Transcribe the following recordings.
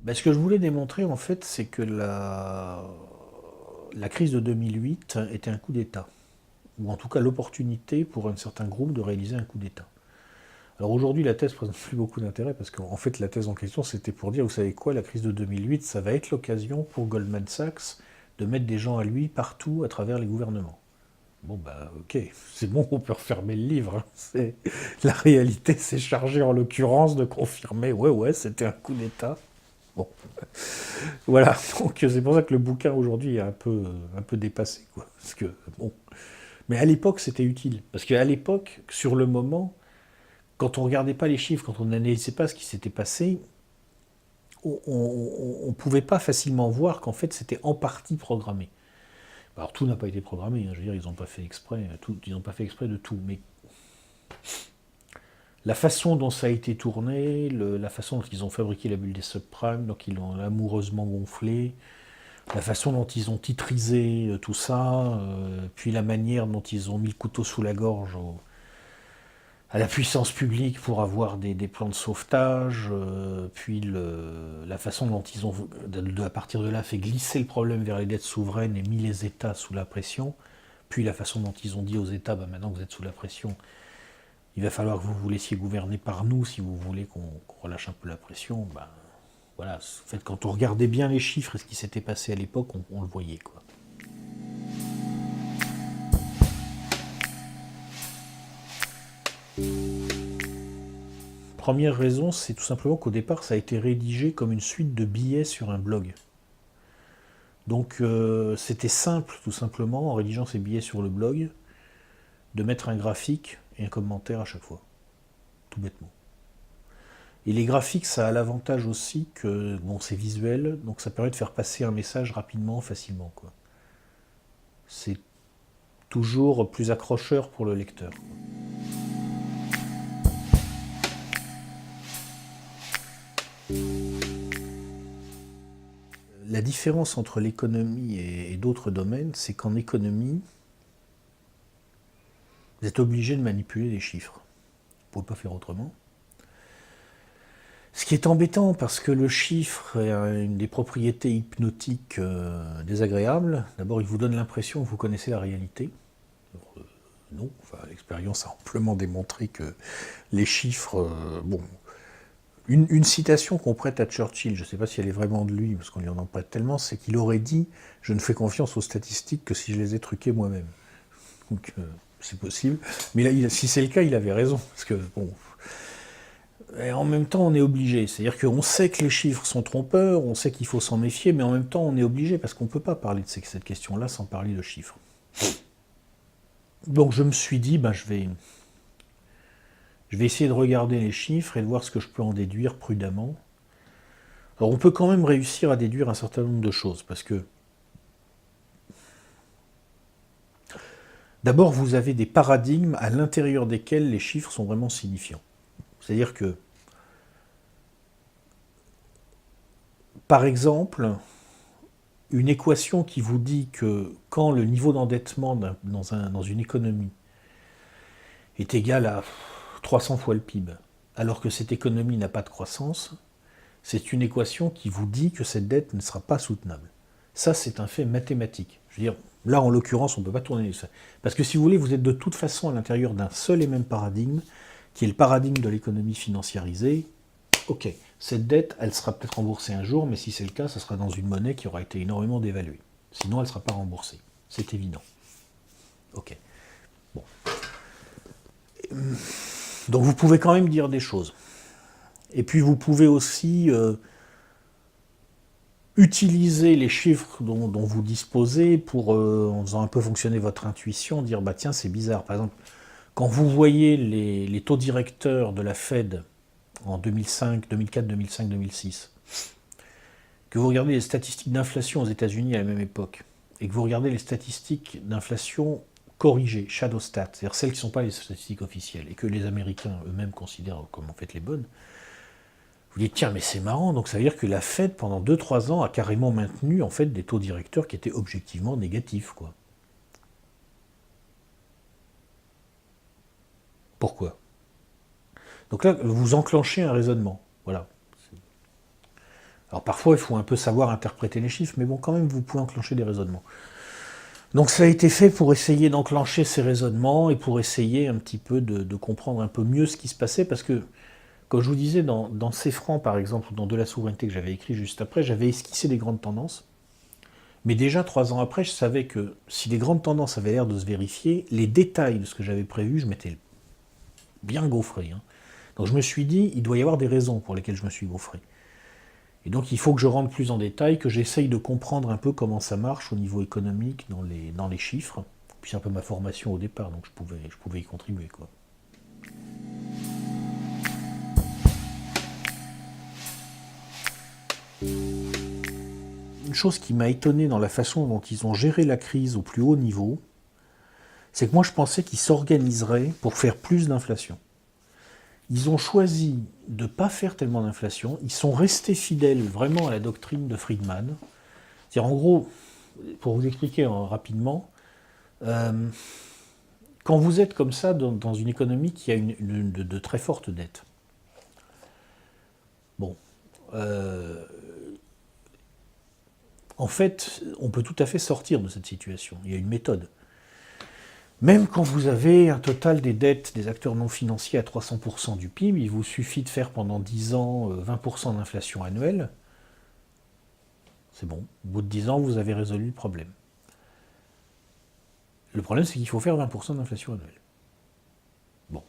Ben, ce que je voulais démontrer, en fait, c'est que la crise de 2008 était un coup d'État, ou en tout cas l'opportunité pour un certain groupe de réaliser un coup d'État. Alors aujourd'hui, la thèse ne présente plus beaucoup d'intérêt, parce qu'en fait, la thèse en question, c'était pour dire, vous savez quoi, la crise de 2008, ça va être l'occasion pour Goldman Sachs de mettre des gens à lui partout à travers les gouvernements. Bon, bah, ok, c'est bon, on peut refermer le livre. Hein. La réalité s'est chargée, en l'occurrence, de confirmer, ouais, ouais, c'était un coup d'État. Bon, voilà, donc c'est pour ça que le bouquin aujourd'hui est un peu dépassé, quoi. Parce que, bon. Mais à l'époque, c'était utile. Parce qu'à l'époque, sur le moment, quand on regardait pas les chiffres, quand on n'analysait pas ce qui s'était passé, on ne pouvait pas facilement voir qu'en fait, c'était en partie programmé. Alors tout n'a pas été programmé, hein, je veux dire, ils n'ont pas fait exprès, ils n'ont pas fait exprès de tout, mais la façon dont ça a été tourné, la façon dont ils ont fabriqué la bulle des subprimes, donc ils l'ont amoureusement gonflé, la façon dont ils ont titrisé tout ça, puis la manière dont ils ont mis le couteau sous la gorge à la puissance publique pour avoir des plans de sauvetage, puis la façon dont ils ont, à partir de là, fait glisser le problème vers les dettes souveraines et mis les États sous la pression, puis la façon dont ils ont dit aux États, bah, maintenant que vous êtes sous la pression, il va falloir que vous vous laissiez gouverner par nous si vous voulez qu'on relâche un peu la pression. Bah, voilà, en fait, quand on regardait bien les chiffres et ce qui s'était passé à l'époque, on le voyait, quoi. Première raison, c'est tout simplement qu'au départ, ça a été rédigé comme une suite de billets sur un blog. Donc c'était simple, tout simplement, en rédigeant ces billets sur le blog, de mettre un graphique et un commentaire à chaque fois. Tout bêtement. Et les graphiques, ça a l'avantage aussi que, bon, c'est visuel, donc ça permet de faire passer un message rapidement, facilement, quoi. C'est toujours plus accrocheur pour le lecteur. La différence entre l'économie et d'autres domaines, c'est qu'en économie, vous êtes obligé de manipuler les chiffres. Vous ne pouvez pas faire autrement. Ce qui est embêtant parce que le chiffre a une des propriétés hypnotiques désagréables. D'abord, il vous donne l'impression que vous connaissez la réalité. Non, enfin, l'expérience a amplement démontré que les chiffres... bon, une citation qu'on prête à Churchill, je ne sais pas si elle est vraiment de lui, parce qu'on lui en prête tellement, c'est qu'il aurait dit « Je ne fais confiance aux statistiques que si je les ai truquées moi-même ». Donc, c'est possible. Mais là, si c'est le cas, il avait raison. Parce que, bon... Et en même temps, on est obligé. C'est-à-dire qu'on sait que les chiffres sont trompeurs, on sait qu'il faut s'en méfier, mais en même temps, on est obligé, parce qu'on ne peut pas parler de cette question-là sans parler de chiffres. Donc je me suis dit, ben, je vais essayer de regarder les chiffres et de voir ce que je peux en déduire prudemment. Alors on peut quand même réussir à déduire un certain nombre de choses, parce que d'abord vous avez des paradigmes à l'intérieur desquels les chiffres sont vraiment signifiants. C'est-à-dire que, par exemple, une équation qui vous dit que quand le niveau d'endettement dans une économie est égal à 300 fois le PIB, alors que cette économie n'a pas de croissance, c'est une équation qui vous dit que cette dette ne sera pas soutenable. Ça, c'est un fait mathématique. Je veux dire, là, en l'occurrence, on ne peut pas tourner ça. Parce que si vous voulez, vous êtes de toute façon à l'intérieur d'un seul et même paradigme, qui est le paradigme de l'économie financiarisée. Ok, cette dette, elle sera peut-être remboursée un jour, mais si c'est le cas, ça sera dans une monnaie qui aura été énormément dévaluée. Sinon, elle ne sera pas remboursée. C'est évident. Ok. Bon. Donc vous pouvez quand même dire des choses. Et puis vous pouvez aussi utiliser les chiffres dont vous disposez pour, en faisant un peu fonctionner votre intuition, dire bah tiens c'est bizarre. Par exemple, quand vous voyez les taux directeurs de la Fed en 2005, 2004, 2005, 2006, que vous regardez les statistiques d'inflation aux États-Unis à la même époque, et que vous regardez les statistiques d'inflation corrigées, shadow stats, c'est-à-dire celles qui ne sont pas les statistiques officielles, et que les Américains eux-mêmes considèrent comme en fait les bonnes, vous dites, tiens, mais c'est marrant, donc ça veut dire que la Fed, pendant 2-3 ans, a carrément maintenu en fait des taux directeurs qui étaient objectivement négatifs, quoi. Pourquoi? Donc là, vous enclenchez un raisonnement. Voilà. Alors parfois, il faut un peu savoir interpréter les chiffres, mais bon, quand même, vous pouvez enclencher des raisonnements. Donc ça a été fait pour essayer d'enclencher ces raisonnements et pour essayer un petit peu de comprendre un peu mieux ce qui se passait, parce que, comme je vous disais, dans ces francs, par exemple, ou dans De la souveraineté que j'avais écrit juste après, j'avais esquissé des grandes tendances. Mais déjà, 3 ans après, je savais que si les grandes tendances avaient l'air de se vérifier, les détails de ce que j'avais prévu, je m'étais bien gaufré. Hein. Donc je me suis dit, il doit y avoir des raisons pour lesquelles je me suis gaufré. Et donc il faut que je rentre plus en détail, que j'essaye de comprendre un peu comment ça marche au niveau économique, dans les chiffres. Puis c'est un peu ma formation au départ, donc je pouvais y contribuer, quoi. Une chose qui m'a étonné dans la façon dont ils ont géré la crise au plus haut niveau, c'est que moi je pensais qu'ils s'organiseraient pour faire plus d'inflation. Ils ont choisi de ne pas faire tellement d'inflation, ils sont restés fidèles vraiment à la doctrine de Friedman. C'est-à-dire, en gros, pour vous expliquer rapidement, quand vous êtes comme ça dans une économie qui a de très fortes dettes, bon, en fait, on peut tout à fait sortir de cette situation. Il y a une méthode. Même quand vous avez un total des dettes des acteurs non financiers à 300% du PIB, il vous suffit de faire pendant 10 ans 20% d'inflation annuelle. C'est bon. Au bout de 10 ans, vous avez résolu le problème. Le problème, c'est qu'il faut faire 20% d'inflation annuelle. Bon.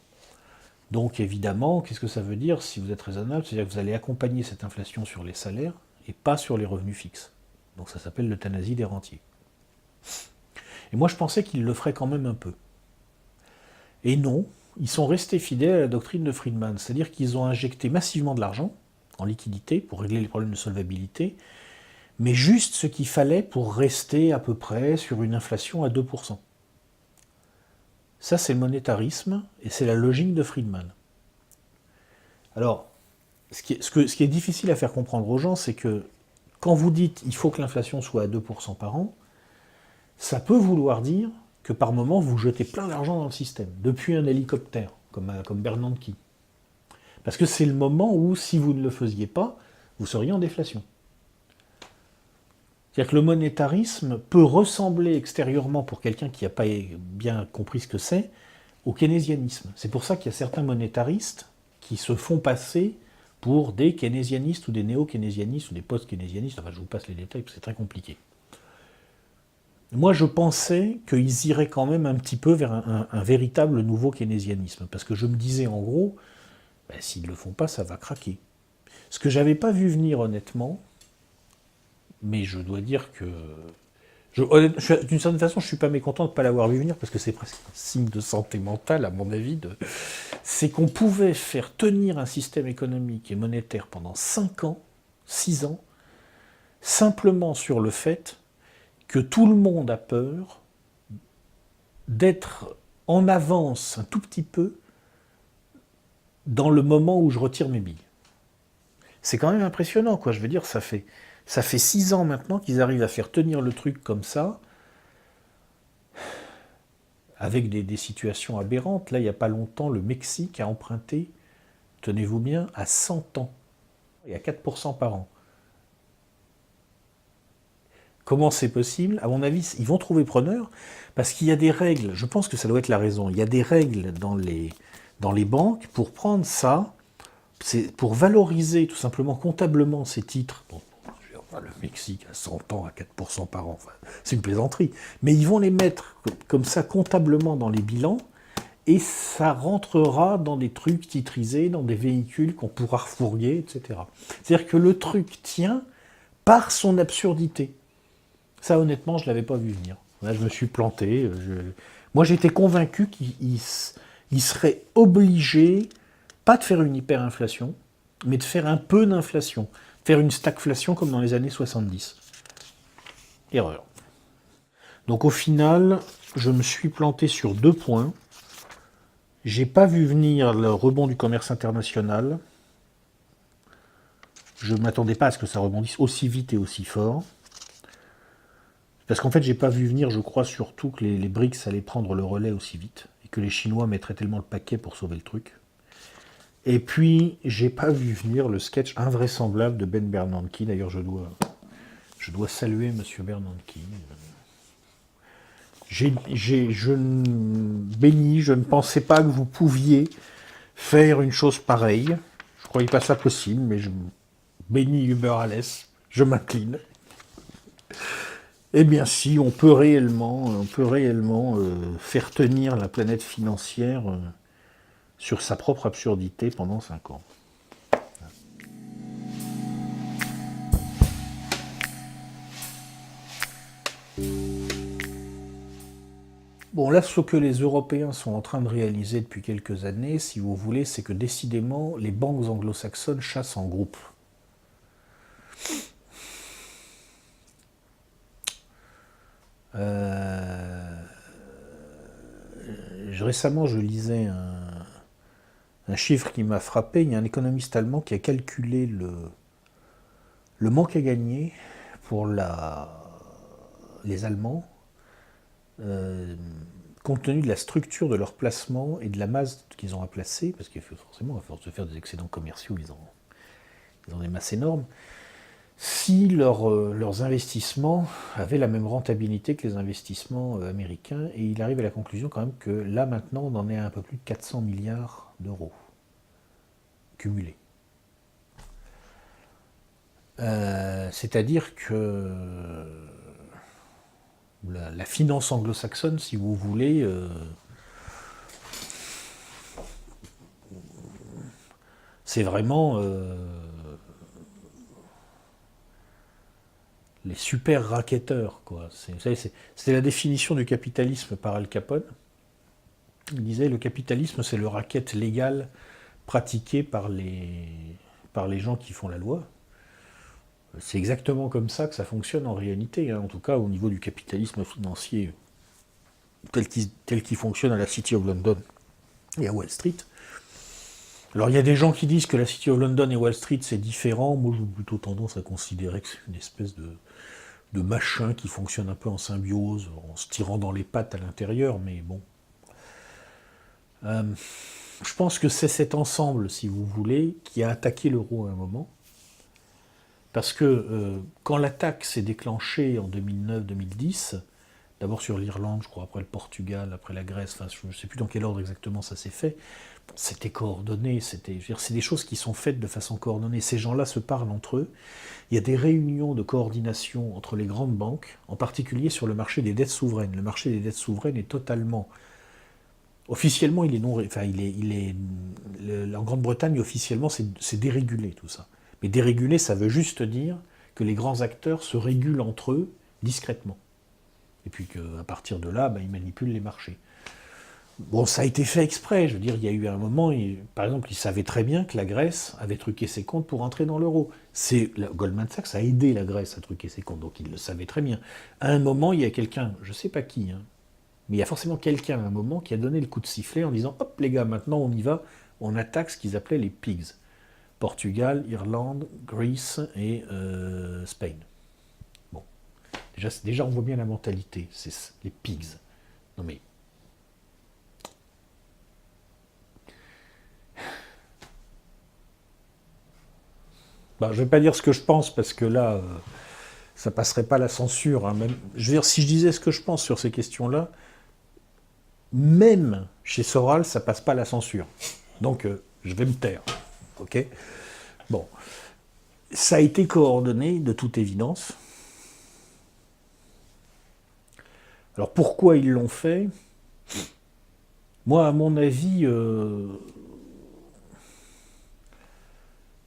Donc, évidemment, qu'est-ce que ça veut dire si vous êtes raisonnable? C'est-à-dire que vous allez accompagner cette inflation sur les salaires et pas sur les revenus fixes. Donc, ça s'appelle l'euthanasie des rentiers. Et moi, je pensais qu'ils le feraient quand même un peu. Et non, ils sont restés fidèles à la doctrine de Friedman, c'est-à-dire qu'ils ont injecté massivement de l'argent en liquidité pour régler les problèmes de solvabilité, mais juste ce qu'il fallait pour rester à peu près sur une inflation à 2%. Ça, c'est le monétarisme, et c'est la logique de Friedman. Alors, ce qui est difficile à faire comprendre aux gens, c'est que quand vous dites il faut que l'inflation soit à 2% par an, ça peut vouloir dire que par moment, vous jetez plein d'argent dans le système, depuis un hélicoptère, comme Bernanke. Parce que c'est le moment où, si vous ne le faisiez pas, vous seriez en déflation. C'est-à-dire que le monétarisme peut ressembler extérieurement, pour quelqu'un qui n'a pas bien compris ce que c'est, au keynésianisme. C'est pour ça qu'il y a certains monétaristes qui se font passer pour des keynésianistes ou des néo-keynésianistes ou des post-keynésianistes. Enfin, je vous passe les détails parce que c'est très compliqué. Moi, je pensais qu'ils iraient quand même un petit peu vers un véritable nouveau keynésianisme, parce que je me disais en gros, ben, s'ils ne le font pas, ça va craquer. Ce que j'avais pas vu venir honnêtement, mais je dois dire que... D'une certaine façon, je ne suis pas mécontent de ne pas l'avoir vu venir, parce que c'est presque un signe de santé mentale, à mon avis, c'est qu'on pouvait faire tenir un système économique et monétaire pendant 5 ans, 6 ans, simplement sur le fait que tout le monde a peur d'être en avance un tout petit peu dans le moment où je retire mes billes. C'est quand même impressionnant, quoi. Je veux dire, ça fait 6 ans maintenant qu'ils arrivent à faire tenir le truc comme ça, avec des situations aberrantes. Là, il n'y a pas longtemps, le Mexique a emprunté, tenez-vous bien, à 100 ans, et à 4% par an. Comment c'est possible? À mon avis, ils vont trouver preneur, parce qu'il y a des règles, je pense que ça doit être la raison, il y a des règles dans les banques pour prendre ça, pour valoriser tout simplement comptablement ces titres. Bon, le Mexique à 100 ans à 4% par an, enfin, c'est une plaisanterie. Mais ils vont les mettre comme ça comptablement dans les bilans, et ça rentrera dans des trucs titrisés, dans des véhicules qu'on pourra refourguer, etc. C'est-à-dire que le truc tient par son absurdité. Ça, honnêtement, je ne l'avais pas vu venir. Là, je me suis planté. Moi, j'étais convaincu qu'il serait obligé, pas de faire une hyperinflation, mais de faire un peu d'inflation. Faire une stagflation comme dans les années 70. Erreur. Donc au final, je me suis planté sur 2 points. J'ai pas vu venir le rebond du commerce international. Je ne m'attendais pas à ce que ça rebondisse aussi vite et aussi fort. Parce qu'en fait, j'ai pas vu venir, je crois surtout que les BRICS allaient prendre le relais aussi vite, et que les Chinois mettraient tellement le paquet pour sauver le truc. Et puis, j'ai pas vu venir le sketch invraisemblable de Ben Bernanke. D'ailleurs, je dois saluer Monsieur Bernanke. Béni, je ne pensais pas que vous pouviez faire une chose pareille. Je ne croyais pas ça possible, mais béni Uber Alles, je m'incline. Eh bien si, on peut réellement faire tenir la planète financière sur sa propre absurdité pendant 5 ans. Bon, là, ce que les Européens sont en train de réaliser depuis quelques années, si vous voulez, c'est que décidément, les banques anglo-saxonnes chassent en groupe. Récemment, je lisais un chiffre qui m'a frappé. Il y a un économiste allemand qui a calculé le manque à gagner pour les Allemands, compte tenu de la structure de leur placement et de la masse qu'ils ont à placer, parce que forcément, à force de faire des excédents commerciaux, ils ont des masses énormes, si leurs investissements avaient la même rentabilité que les investissements américains, et il arrive à la conclusion quand même que là maintenant on en est à un peu plus de 400 milliards d'euros cumulés. C'est-à-dire que la finance anglo-saxonne, si vous voulez, c'est vraiment les super racketteurs, quoi. C'était la définition du capitalisme par Al Capone. Il disait le capitalisme, c'est le racket légal pratiqué par les gens qui font la loi. C'est exactement comme ça que ça fonctionne en réalité, hein, en tout cas au niveau du capitalisme financier tel qu'il fonctionne à la City of London et à Wall Street. Alors il y a des gens qui disent que la City of London et Wall Street c'est différent. Moi j'ai plutôt tendance à considérer que c'est une espèce de machin qui fonctionne un peu en symbiose, en se tirant dans les pattes à l'intérieur, mais bon. Je pense que c'est cet ensemble, si vous voulez, qui a attaqué l'euro à un moment. Parce que quand l'attaque s'est déclenchée en 2009-2010, d'abord sur l'Irlande, je crois, après le Portugal, après la Grèce, enfin, je ne sais plus dans quel ordre exactement ça s'est fait, c'était coordonné, c'est des choses qui sont faites de façon coordonnée. Ces gens-là se parlent entre eux. Il y a des réunions de coordination entre les grandes banques, en particulier sur le marché des dettes souveraines. Le marché des dettes souveraines est totalement... Officiellement, il est non... Enfin, en Grande-Bretagne, officiellement, c'est dérégulé, tout ça. Mais dérégulé, ça veut juste dire que les grands acteurs se régulent entre eux discrètement. Et puis qu'à partir de là, ils manipulent les marchés. Bon, ça a été fait exprès. Je veux dire, il y a eu un moment, par exemple, ils savaient très bien que la Grèce avait truqué ses comptes pour entrer dans l'euro. Goldman Sachs a aidé la Grèce à truquer ses comptes, donc ils le savaient très bien. À un moment, il y a quelqu'un, je ne sais pas qui, hein, mais il y a forcément quelqu'un à un moment qui a donné le coup de sifflet en disant « Hop les gars, maintenant on y va, on attaque ce qu'ils appelaient les pigs ». Portugal, Irlande, Grèce et Spain. Bon. Déjà, on voit bien la mentalité. C'est les pigs. Non mais... je ne vais pas dire ce que je pense, parce que là, ça passerait pas la censure. Hein, même... Je veux dire, si je disais ce que je pense sur ces questions-là, même chez Soral, ça passe pas la censure. Donc, je vais me taire. Ok ? Bon. Ça a été coordonné, de toute évidence. Alors, pourquoi ils l'ont fait ? Moi, à mon avis,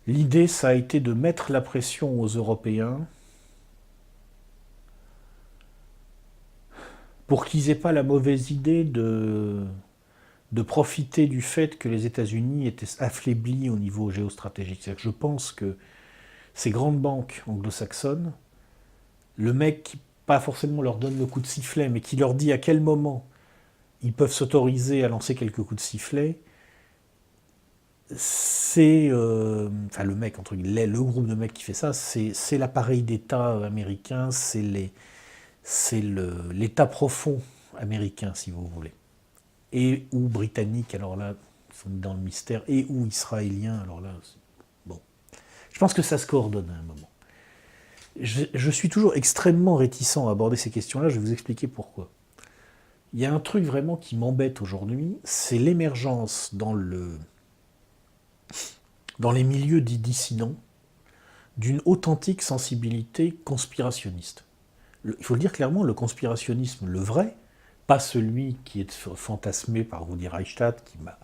l'idée, ça a été de mettre la pression aux Européens pour qu'ils n'aient pas la mauvaise idée de profiter du fait que les États-Unis étaient affaiblis au niveau géostratégique. C'est-à-dire que je pense que ces grandes banques anglo-saxonnes, le mec qui, pas forcément leur donne le coup de sifflet, mais qui leur dit à quel moment ils peuvent s'autoriser à lancer quelques coups de sifflet, c'est... enfin, le mec, entre guillemets, le groupe de mecs qui fait ça, c'est l'appareil d'État américain, c'est l'État profond américain, si vous voulez. Et ou britannique, alors là, sont dans le mystère, et ou israélien, alors là, bon. Je pense que ça se coordonne à un moment. Je suis toujours extrêmement réticent à aborder ces questions-là, je vais vous expliquer pourquoi. Il y a un truc vraiment qui m'embête aujourd'hui, c'est l'émergence dans les milieux dits dissidents d'une authentique sensibilité conspirationniste. Il faut le dire clairement, le conspirationnisme, le vrai, pas celui qui est fantasmé par Rudi Reichstadt, qui m'a,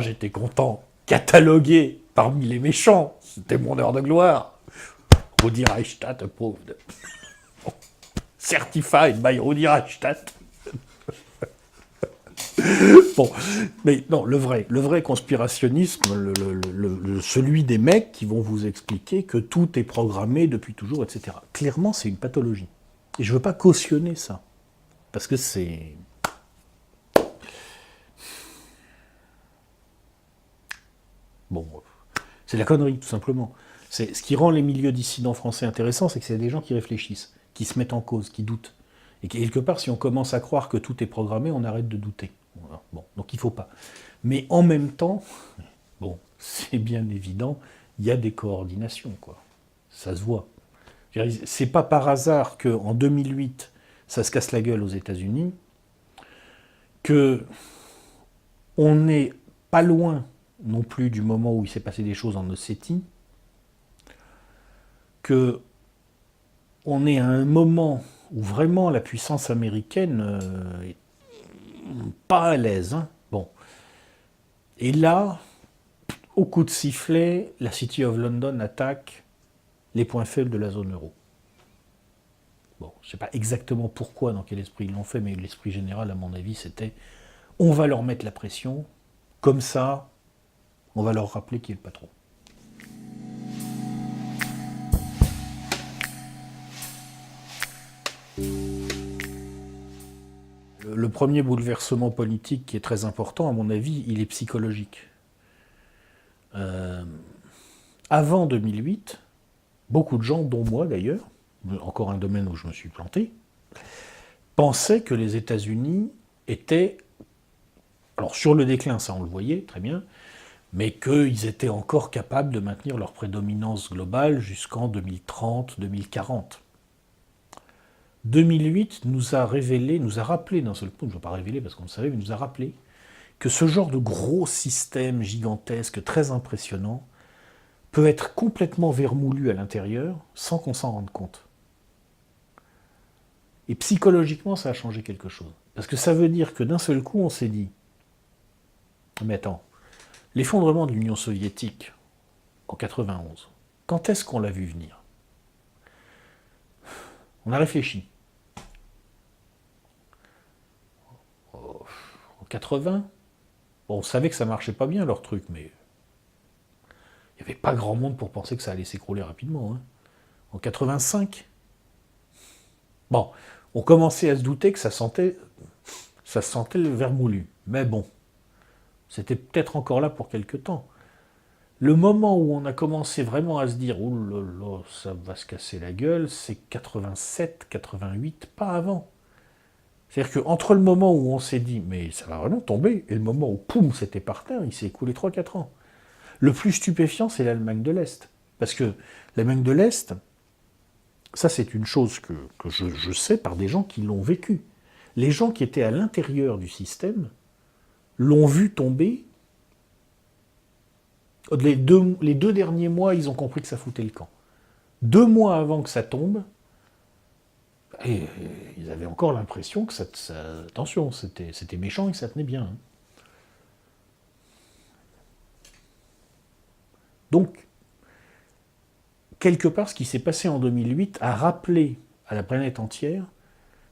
j'étais content, catalogué parmi les méchants, c'était mon heure de gloire. Rudi Reichstadt, pauvre. Certified by Rudi Reichstadt. Bon, mais non, le vrai conspirationnisme, celui des mecs qui vont vous expliquer que tout est programmé depuis toujours, etc. Clairement, c'est une pathologie. Et je ne veux pas cautionner ça. Parce que c'est... Bon, c'est la connerie, tout simplement. Ce qui rend les milieux dissidents français intéressants, c'est que c'est des gens qui réfléchissent, qui se mettent en cause, qui doutent. Et quelque part, si on commence à croire que tout est programmé, on arrête de douter. Bon, donc il ne faut pas. Mais en même temps, bon, c'est bien évident, il y a des coordinations, quoi. Ça se voit. C'est pas par hasard qu'en 2008, ça se casse la gueule aux États-Unis, que on n'est pas loin non plus du moment où il s'est passé des choses en Ossétie, que on est à un moment où vraiment la puissance américaine est pas à l'aise. Hein. Bon. Et là, au coup de sifflet, la City of London attaque les points faibles de la zone euro. Bon, je ne sais pas exactement pourquoi, dans quel esprit ils l'ont fait, mais l'esprit général, à mon avis, c'était on va leur mettre la pression, comme ça, on va leur rappeler qui est le patron. Le premier bouleversement politique qui est très important, à mon avis, il est psychologique. Avant 2008, beaucoup de gens, dont moi d'ailleurs, encore un domaine où je me suis planté, pensaient que les États-Unis étaient, alors sur le déclin, ça on le voyait très bien, mais qu'ils étaient encore capables de maintenir leur prédominance globale jusqu'en 2030-2040. 2008 nous a rappelé d'un seul coup, je ne vais pas révéler parce qu'on le savait, mais nous a rappelé que ce genre de gros système gigantesque, très impressionnant, peut être complètement vermoulu à l'intérieur sans qu'on s'en rende compte. Et psychologiquement, ça a changé quelque chose. Parce que ça veut dire que d'un seul coup, on s'est dit, mais attends, l'effondrement de l'Union soviétique en 91, quand est-ce qu'on l'a vu venir? On a réfléchi. En 80, bon, on savait que ça marchait pas bien leur truc, mais il n'y avait pas grand monde pour penser que ça allait s'écrouler rapidement. Hein. En 85, bon, on commençait à se douter que ça sentait le vermoulu. Mais bon, c'était peut-être encore là pour quelque temps. Le moment où on a commencé vraiment à se dire « Oh là là, ça va se casser la gueule », c'est 87, 88, pas avant. C'est-à-dire qu'entre le moment où on s'est dit « Mais ça va vraiment tomber » et le moment où, poum, c'était par terre, il s'est écoulé 3-4 ans. Le plus stupéfiant, c'est l'Allemagne de l'Est. Parce que l'Allemagne de l'Est, ça c'est une chose que je sais par des gens qui l'ont vécu. Les gens qui étaient à l'intérieur du système l'ont vu tomber. Les deux derniers mois, ils ont compris que ça foutait le camp. 2 mois avant que ça tombe, et ils avaient encore l'impression que attention, c'était méchant et que ça tenait bien. Hein. Donc, quelque part, ce qui s'est passé en 2008 a rappelé à la planète entière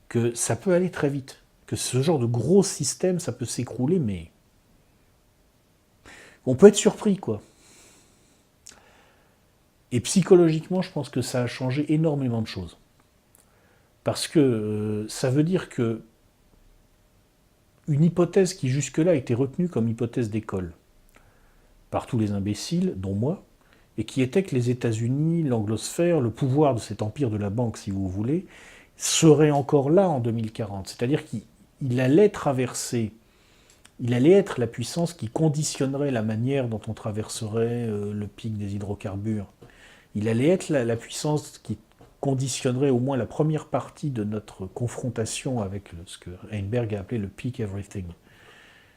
que ça peut aller très vite, que ce genre de gros système, ça peut s'écrouler, mais on peut être surpris, quoi. Et psychologiquement, je pense que ça a changé énormément de choses. Parce que ça veut dire que une hypothèse qui jusque-là était retenue comme hypothèse d'école par tous les imbéciles, dont moi, et qui était que les États-Unis, l'anglosphère, le pouvoir de cet empire de la banque, si vous voulez, serait encore là en 2040. C'est-à-dire qu'il allait traverser Il allait être la puissance qui conditionnerait la manière dont on traverserait le pic des hydrocarbures. Il allait être la puissance qui conditionnerait au moins la première partie de notre confrontation avec ce que Heinberg a appelé le peak everything.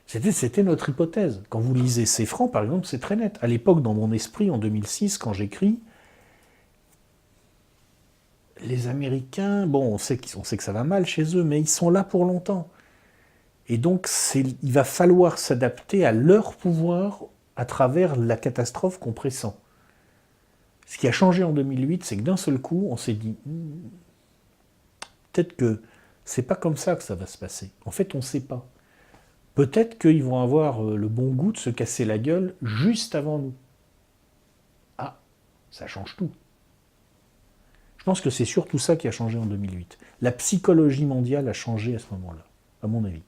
C'était notre hypothèse. Quand vous lisez Seffran, par exemple, c'est très net. À l'époque, dans mon esprit, en 2006, quand j'écris, les Américains, bon, on sait que ça va mal chez eux, mais ils sont là pour longtemps. Et donc, il va falloir s'adapter à leur pouvoir à travers la catastrophe qu'on pressent. Ce qui a changé en 2008, c'est que d'un seul coup, on s'est dit, peut-être que c'est pas comme ça que ça va se passer. En fait, on ne sait pas. Peut-être qu'ils vont avoir le bon goût de se casser la gueule juste avant nous. Ah, ça change tout. Je pense que c'est surtout ça qui a changé en 2008. La psychologie mondiale a changé à ce moment-là, à mon avis.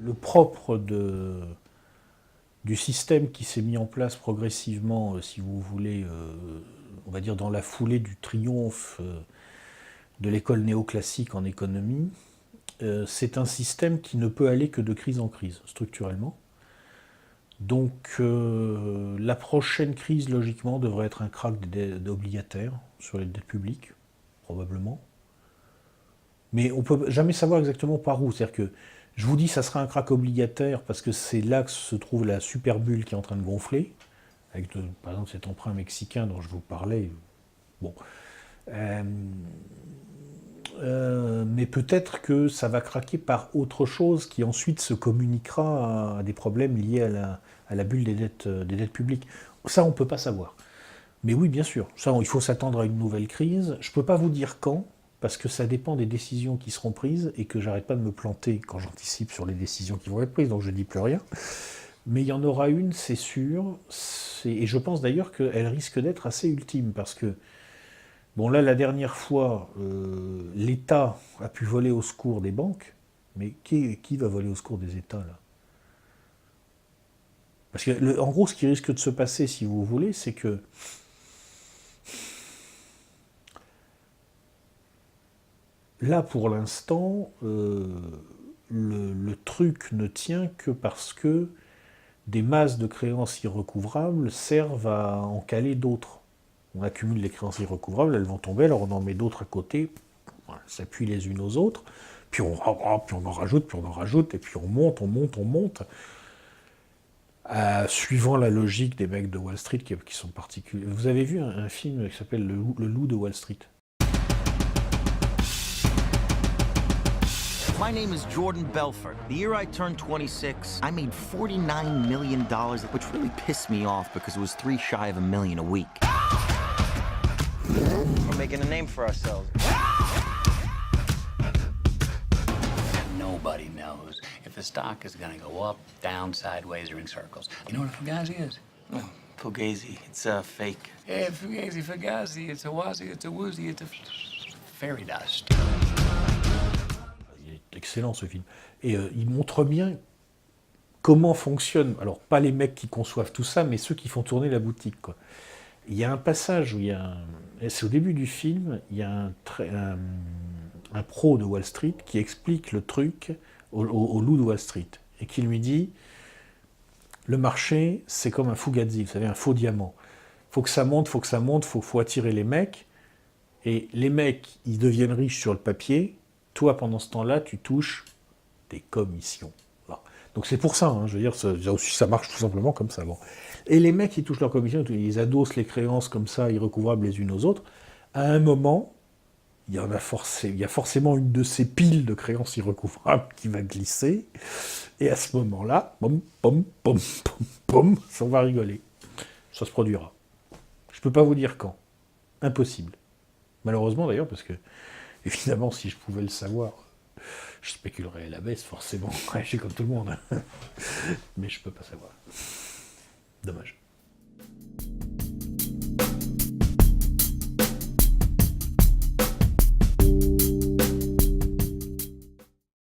Le propre du système qui s'est mis en place progressivement, si vous voulez, on va dire dans la foulée du triomphe de l'école néoclassique en économie, c'est un système qui ne peut aller que de crise en crise, structurellement. Donc la prochaine crise, logiquement, devrait être un krach obligataire sur les dettes publiques, probablement. Mais on ne peut jamais savoir exactement par où. C'est-à-dire que je vous dis ça sera un krach obligataire parce que c'est là que se trouve la super bulle qui est en train de gonfler, avec par exemple cet emprunt mexicain dont je vous parlais. Bon. Mais peut-être que ça va craquer par autre chose qui ensuite se communiquera à des problèmes liés à la bulle des dettes publiques. Ça, on ne peut pas savoir. Mais oui, bien sûr, ça, il faut s'attendre à une nouvelle crise. Je ne peux pas vous dire quand, parce que ça dépend des décisions qui seront prises et que j'arrête pas de me planter quand j'anticipe sur les décisions qui vont être prises, donc je ne dis plus rien. Mais il y en aura une, c'est sûr, et je pense d'ailleurs qu'elle risque d'être assez ultime, parce que, bon là, la dernière fois, l'État a pu voler au secours des banques, mais qui va voler au secours des États, là? Parce que, en gros, ce qui risque de se passer, si vous voulez, c'est que là, pour l'instant, le truc ne tient que parce que des masses de créances irrecouvrables servent à en caler d'autres. On accumule les créances irrecouvrables, elles vont tomber, alors on en met d'autres à côté, voilà, elles s'appuient les unes aux autres, puis on en rajoute, et puis on monte. Suivant la logique des mecs de Wall Street qui sont particuliers. Vous avez vu un film qui s'appelle Le Loup de Wall Street? My name is Jordan Belfort. The year I turned 26, I made $49 million, which really pissed me off because it was 3 shy of $1 million a week. We're making a name for ourselves. Nobody knows if the stock is going to go up, down, sideways, or in circles. You know what a Fugazi is? Oh, Fugazi, it's fake. Yeah, Fugazi, Fugazi, it's a wazi, it's a woozy, it's a fairy dust. Il est excellent ce film. Et il montre bien comment fonctionne, alors pas les mecs qui conçoivent tout ça, mais ceux qui font tourner la boutique, quoi. Il y a un passage où c'est au début du film, il y a un pro de Wall Street qui explique le truc au loup de Wall Street et qui lui dit le marché c'est comme un fugazi, vous savez, un faux diamant. Faut que ça monte, faut attirer les mecs, et les mecs ils deviennent riches sur le papier, toi pendant ce temps-là tu touches des commissions. Voilà. Donc c'est pour ça, hein, je veux dire, ça marche tout simplement comme ça. Bon. Et les mecs ils touchent leurs commissions, ils adossent les créances comme ça, irrécouvrables les unes aux autres. À un moment, il y a forcément une de ces piles de créances irrécouvrables qui va glisser, et à ce moment-là, on va rigoler. Ça se produira. Je ne peux pas vous dire quand. Impossible. Malheureusement d'ailleurs, parce que, évidemment, si je pouvais le savoir, je spéculerais à la baisse, forcément. Je suis comme tout le monde. Mais je ne peux pas savoir. Dommage.